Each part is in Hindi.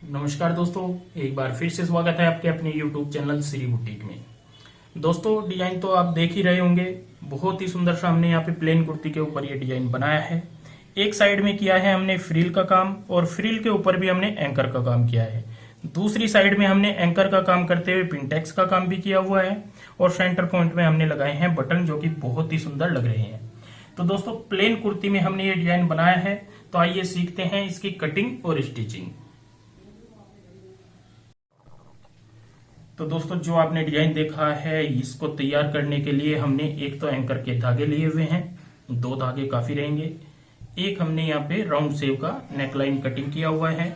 नमस्कार दोस्तों, एक बार फिर से स्वागत है आपके अपने YouTube चैनल श्री बुटीक में। दोस्तों, डिजाइन तो आप देख ही रहे होंगे। बहुत ही सुंदर सा हमने यहाँ पे प्लेन कुर्ती के ऊपर ये डिजाइन बनाया है। एक साइड में किया है हमने फ्रिल का काम और फ्रिल के ऊपर भी हमने एंकर का काम किया है। दूसरी साइड में हमने एंकर का काम करते हुए पिंटेक्स का काम भी किया हुआ है और सेंटर पॉइंट में हमने लगाए हैं बटन, जो कि बहुत ही सुंदर लग रहे हैं। तो दोस्तों, प्लेन कुर्ती में हमने ये डिजाइन बनाया है, तो आइए सीखते हैं इसकी कटिंग और स्टिचिंग। तो दोस्तों, जो आपने डिजाइन देखा है, इसको तैयार करने के लिए हमने एक तो एंकर के धागे लिए हुए हैं, 2 धागे काफी रहेंगे। एक हमने यहाँ पे राउंड शेव का नेकलाइन कटिंग किया हुआ है।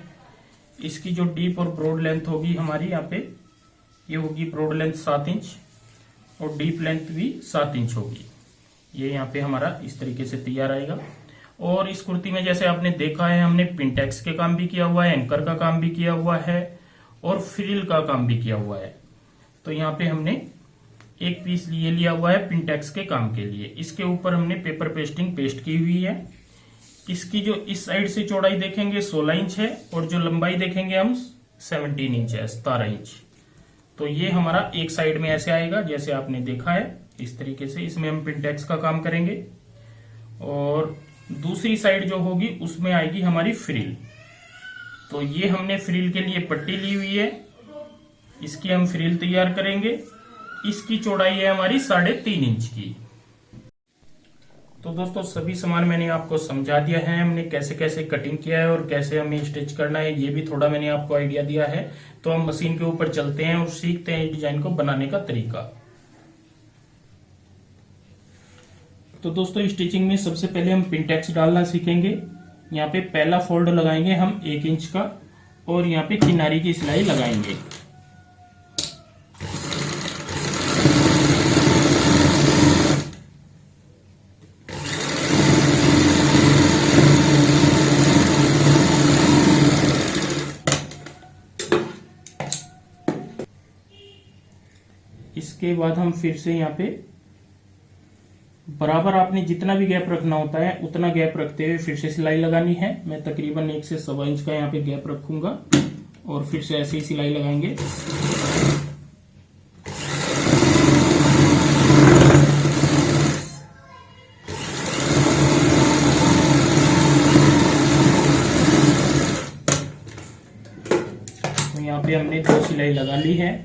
इसकी जो डीप और ब्रॉड लेंथ होगी हमारी यहाँ पे, ये होगी ब्रॉड लेंथ 7 इंच और डीप लेंथ भी 7 इंच होगी। ये यहाँ पे हमारा इस तरीके से तैयार आएगा। और इस कुर्ती में जैसे आपने देखा है, हमने पिंटेक्स के काम भी किया हुआ है, एंकर का काम भी किया हुआ है और फ्रिल का काम भी किया हुआ है। तो यहाँ पे हमने एक पीस ये लिया हुआ है पिंटेक्स के काम के लिए। इसके ऊपर हमने पेपर पेस्टिंग पेस्ट की हुई है। इसकी जो इस साइड से चौड़ाई देखेंगे 16 इंच है और जो लंबाई देखेंगे हम 17 इंच है, 17 इंच। तो ये हमारा एक साइड में ऐसे आएगा जैसे आपने देखा है, इस तरीके से। इसमें हम पिंटेक्स का काम करेंगे और दूसरी साइड जो होगी उसमें आएगी हमारी फ्रिल। तो ये हमने फ्रिल के लिए पट्टी ली हुई है, इसकी हम फ्रिल तैयार करेंगे। इसकी चौड़ाई है हमारी 3.5 इंच की। तो दोस्तों, सभी सामान मैंने आपको समझा दिया है, हमने कैसे कैसे कटिंग किया है और कैसे हमें स्टिच करना है, ये भी थोड़ा मैंने आपको आइडिया दिया है। तो हम मशीन के ऊपर चलते हैं और सीखते हैं डिजाइन को बनाने का तरीका। तो दोस्तों, स्टिचिंग में सबसे पहले हम पिंटेक्स डालना सीखेंगे। यहाँ पे पहला फोल्ड लगाएंगे हम 1 इंच का और यहाँ पे किनारी की सिलाई लगाएंगे। इसके बाद हम फिर से यहाँ पे बराबर, आपने जितना भी गैप रखना होता है उतना गैप रखते हुए फिर से सिलाई लगानी है। मैं तकरीबन 1 से 1.25 इंच का यहाँ पे गैप रखूंगा और फिर से ऐसे ही सिलाई लगाएंगे। तो यहाँ पे हमने 2 सिलाई लगा ली है।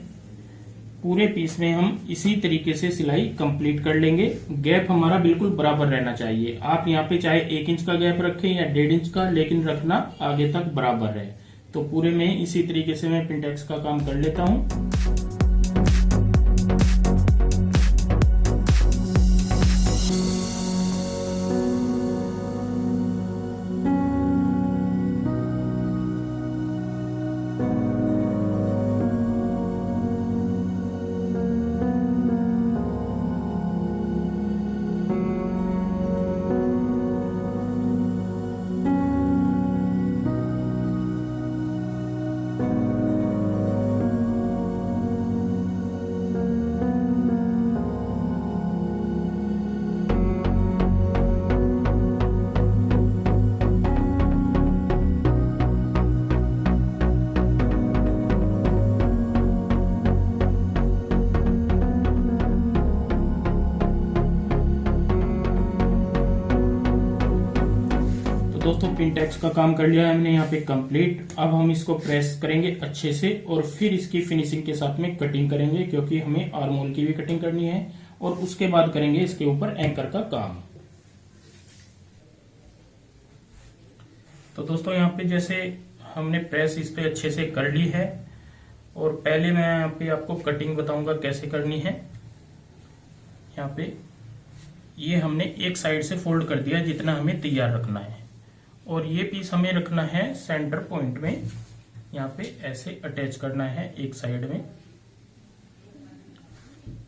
पूरे पीस में हम इसी तरीके से सिलाई कंप्लीट कर लेंगे। गैप हमारा बिल्कुल बराबर रहना चाहिए। आप यहाँ पे चाहे 1 इंच का गैप रखें या 1.5 इंच का, लेकिन रखना आगे तक बराबर है। तो पूरे में इसी तरीके से मैं पिंटेक्स का काम कर लेता हूँ। दोस्तों, पिंटेक्स का काम कर लिया है हमने यहाँ पे कंप्लीट। अब हम इसको प्रेस करेंगे अच्छे से और फिर इसकी फिनिशिंग के साथ में कटिंग करेंगे, क्योंकि हमें आर्म होल की भी कटिंग करनी है। और उसके बाद करेंगे इसके ऊपर एंकर का काम। तो दोस्तों, यहाँ पे जैसे हमने प्रेस इस पे अच्छे से कर ली है और पहले मैं यहाँ पे आपको कटिंग बताऊंगा कैसे करनी है। यहाँ पे ये हमने एक साइड से फोल्ड कर दिया जितना हमें तैयार रखना है, और ये पीस हमें रखना है सेंटर पॉइंट में। यहाँ पे ऐसे अटैच करना है एक साइड में।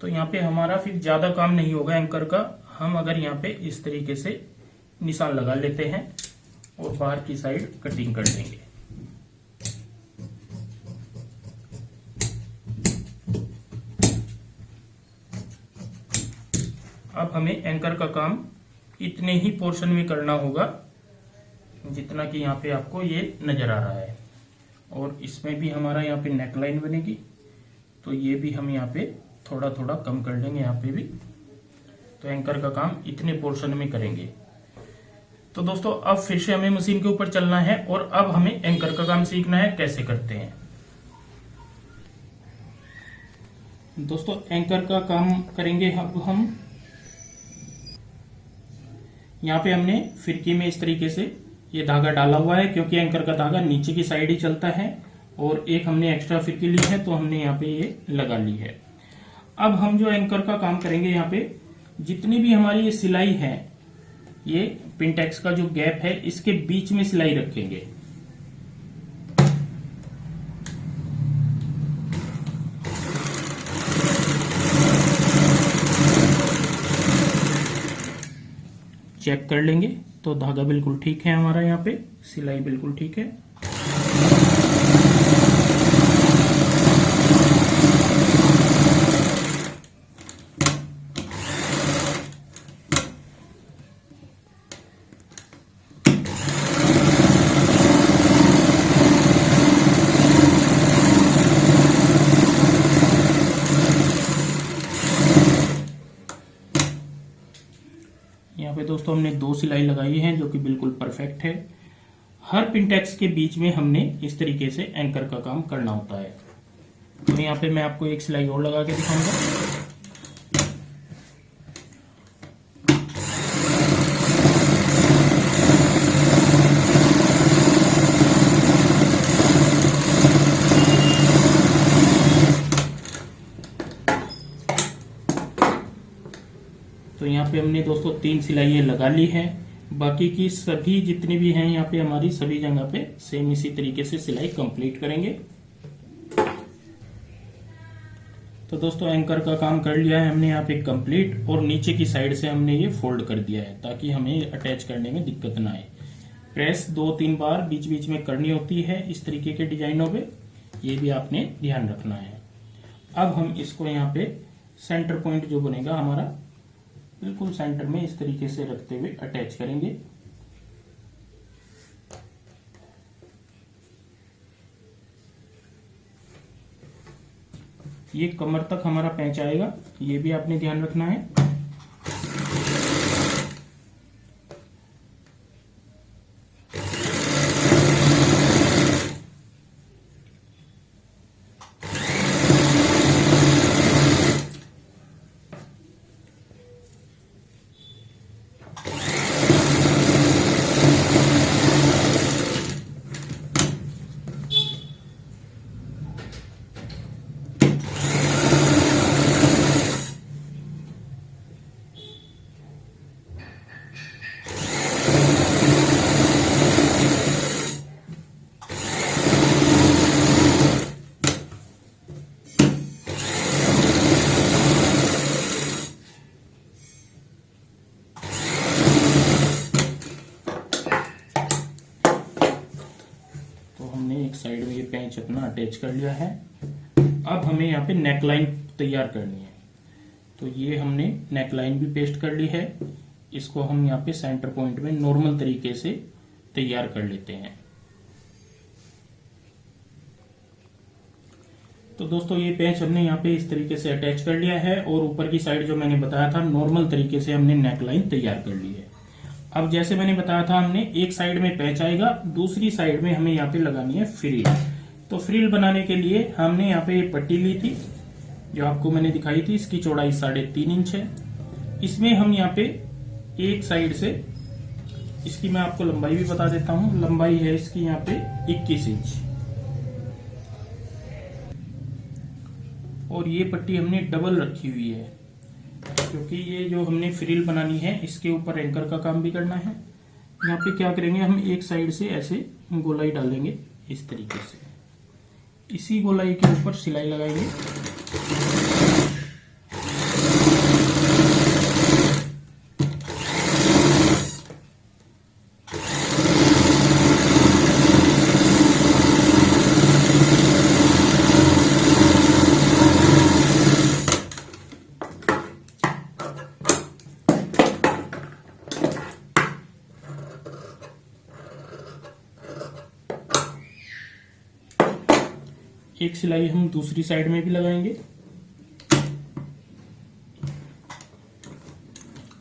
तो यहाँ पे हमारा फिर ज्यादा काम नहीं होगा एंकर का। हम अगर यहाँ पे इस तरीके से निशान लगा लेते हैं और बाहर की साइड कटिंग कर देंगे। अब हमें एंकर का काम इतने ही पोर्शन में करना होगा जितना कि यहाँ पे आपको ये नजर आ रहा है। और इसमें भी हमारा यहाँ पे नेकलाइन बनेगी, तो ये भी हम यहाँ पे थोड़ा थोड़ा कम कर लेंगे यहाँ पे भी। तो एंकर का काम इतने पोर्शन में करेंगे। तो दोस्तों अब फिर से हमें मशीन के ऊपर चलना है और अब हमें एंकर का काम सीखना है कैसे करते हैं। दोस्तों एंकर का काम करेंगे अब हम। यहाँ पे हमने फिरकी में इस तरीके से ये धागा डाला हुआ है, क्योंकि एंकर का धागा नीचे की साइड ही चलता है, और एक हमने एक्स्ट्रा फिरकी ली है तो हमने यहाँ पे ये लगा ली है। अब हम जो एंकर का काम करेंगे, यहाँ पे जितनी भी हमारी ये सिलाई है, ये पिनटेक्स का जो गैप है इसके बीच में सिलाई रखेंगे। चेक कर लेंगे तो धागा बिल्कुल ठीक है हमारा, यहाँ पे सिलाई बिल्कुल ठीक है। यहाँ पे दोस्तों हमने 2 सिलाई लगाई है जो कि बिल्कुल परफेक्ट है। हर पिनटेक्स के बीच में हमने इस तरीके से एंकर का काम करना होता है। तो यहाँ पे मैं आपको एक सिलाई और लगा के दिखाऊंगा। तो यहाँ पे हमने दोस्तों 3 सिलाइयाँ लगा ली है। बाकी की सभी जितनी भी हैं यहाँ पे हमारी सभी जगह पे सेम इसी तरीके से सिलाई कंप्लीट करेंगे। तो दोस्तों एंकर का काम कर लिया है हमने यहाँ पे कंप्लीट, और नीचे की साइड से हमने ये फोल्ड कर दिया है ताकि हमें अटैच करने में दिक्कत ना आए। प्रेस 2-3 बार बीच बीच में करनी होती है इस तरीके के डिजाइनों पे, ये भी आपने ध्यान रखना है। अब हम इसको यहाँ पे सेंटर पॉइंट जो बनेगा हमारा बिल्कुल सेंटर में इस तरीके से रखते हुए अटैच करेंगे। ये कमर तक हमारा पैंच आएगा, ये भी आपने ध्यान रखना है। साइड में ये पैंच अपना अटैच कर लिया है। अब हमें यहाँ पे नेकलाइन तैयार करनी है, तो ये हमने नेकलाइन भी पेस्ट कर ली है। इसको हम यहाँ पे सेंटर पॉइंट में नॉर्मल तरीके से तैयार कर लेते हैं। तो दोस्तों ये पैच हमने यहाँ पे इस तरीके से अटैच कर लिया है, और ऊपर की साइड जो मैंने बताया था नॉर्मल तरीके से हमने नेकलाइन तैयार कर ली है। अब जैसे मैंने बताया था हमने एक साइड में पैच आएगा, दूसरी साइड में हमें यहाँ पे लगानी है फ्रिल। तो फ्रिल बनाने के लिए हमने यहाँ पे पट्टी ली थी जो आपको मैंने दिखाई थी, इसकी चौड़ाई 3.5 इंच है। इसमें हम यहाँ पे एक साइड से, इसकी मैं आपको लंबाई भी बता देता हूँ, लंबाई है इसकी यहाँ पे 21 इंच, और ये पट्टी हमने डबल रखी हुई है क्योंकि ये जो हमने फ्रिल बनानी है इसके ऊपर एंकर का काम भी करना है। यहाँ पे क्या करेंगे, हम एक साइड से ऐसे गोलाई डालेंगे इस तरीके से, इसी गोलाई के ऊपर सिलाई लगाएंगे। एक सिलाई हम दूसरी साइड में भी लगाएंगे।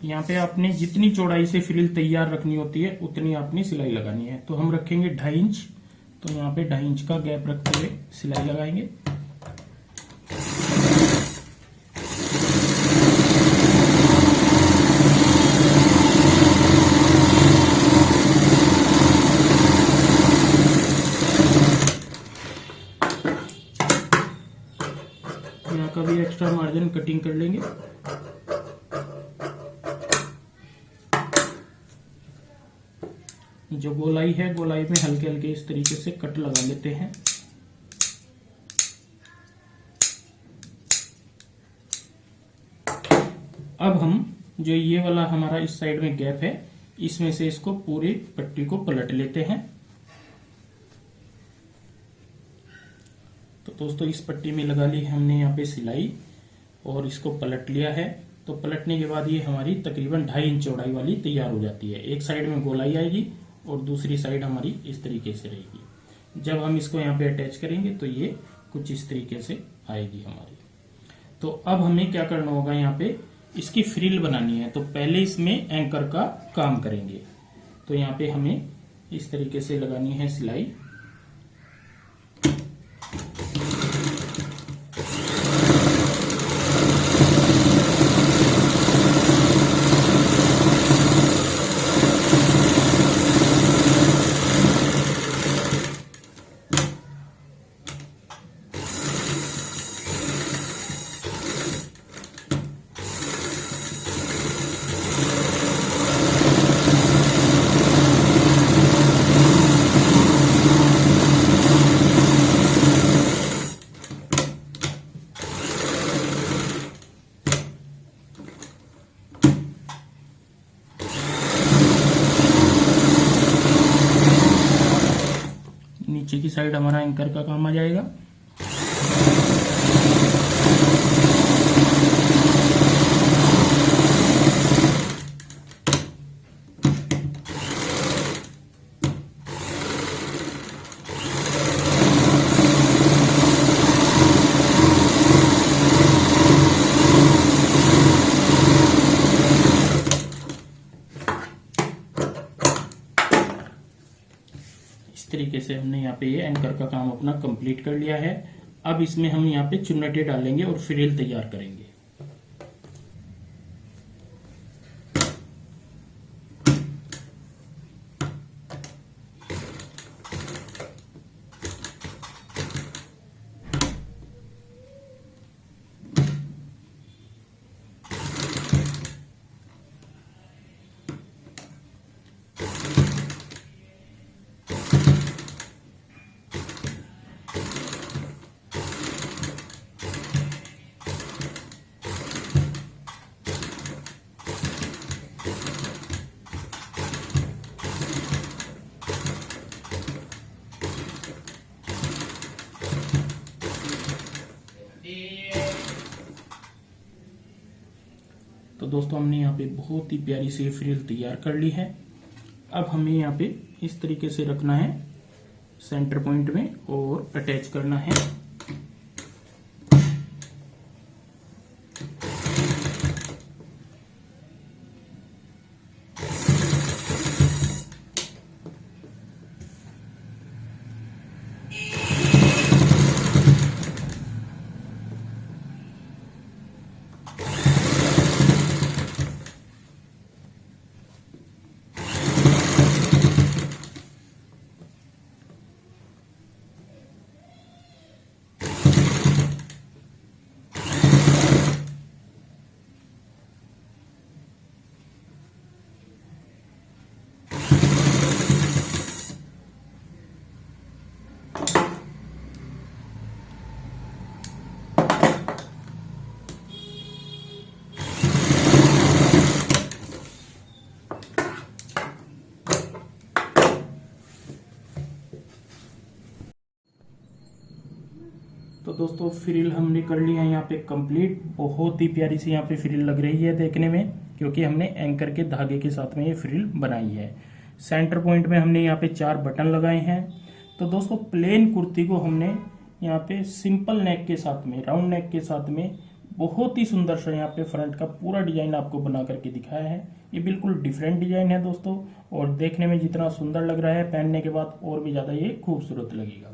यहाँ पे आपने जितनी चौड़ाई से फ्रिल तैयार रखनी होती है उतनी आपने सिलाई लगानी है। तो हम रखेंगे 2.5 इंच, तो यहाँ पे 2.5 इंच का गैप रखते हुए सिलाई लगाएंगे। यहाँ का भी एक्स्ट्रा मार्जिन कटिंग कर लेंगे। जो गोलाई है, गोलाई में हल्के हल्के इस तरीके से कट लगा लेते हैं। अब हम जो ये वाला हमारा इस साइड में गैप है, इसमें से इसको पूरी पट्टी को पलट लेते हैं। तो दोस्तों इस पट्टी में लगा ली हमने यहाँ पे सिलाई और इसको पलट लिया है। तो पलटने के बाद ये हमारी तकरीबन 2.5 इंच चौड़ाई वाली तैयार हो जाती है। एक साइड में गोलाई आएगी और दूसरी साइड हमारी इस तरीके से रहेगी। जब हम इसको यहाँ पे अटैच करेंगे तो ये कुछ इस तरीके से आएगी हमारी। तो अब हमें क्या करना होगा, यहाँ पे इसकी फ्रिल बनानी है। तो पहले इसमें एंकर का काम करेंगे। तो यहाँ पे हमें इस तरीके से लगानी है सिलाई। नीचे की साइड हमारा एंकर का काम आ जाएगा। इस तरीके से हमने यहाँ पे ये एंकर का काम अपना कंप्लीट कर लिया है। अब इसमें हम यहाँ पे चुन्नटे डालेंगे और फ्रिल तैयार करेंगे। तो दोस्तों हमने यहाँ पे बहुत ही प्यारी सी फ्रिल तैयार कर ली है। अब हमें यहाँ पे इस तरीके से रखना है सेंटर पॉइंट में और अटैच करना है। तो दोस्तों फ्रिल हमने कर लिया है यहाँ पे कंप्लीट। बहुत ही प्यारी सी यहाँ पे फ्रिल लग रही है देखने में, क्योंकि हमने एंकर के धागे के साथ में ये फ्रिल बनाई है। सेंटर पॉइंट में हमने यहाँ पे 4 बटन लगाए हैं। तो दोस्तों प्लेन कुर्ती को हमने यहाँ पे सिंपल नेक के साथ में, राउंड नेक के साथ में बहुत ही सुंदर सा यहाँ पे फ्रंट का पूरा डिजाइन आपको बना करके दिखाया है। ये बिल्कुल डिफरेंट डिजाइन है दोस्तों, और देखने में जितना सुंदर लग रहा है पहनने के बाद और भी ज्यादा ये खूबसूरत लगेगा।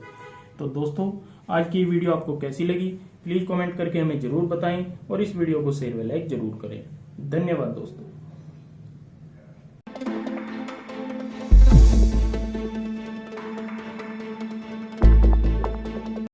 तो दोस्तों आज की वीडियो आपको कैसी लगी प्लीज कमेंट करके हमें जरूर बताएं, और इस वीडियो को शेयर व लाइक जरूर करें। धन्यवाद दोस्तों।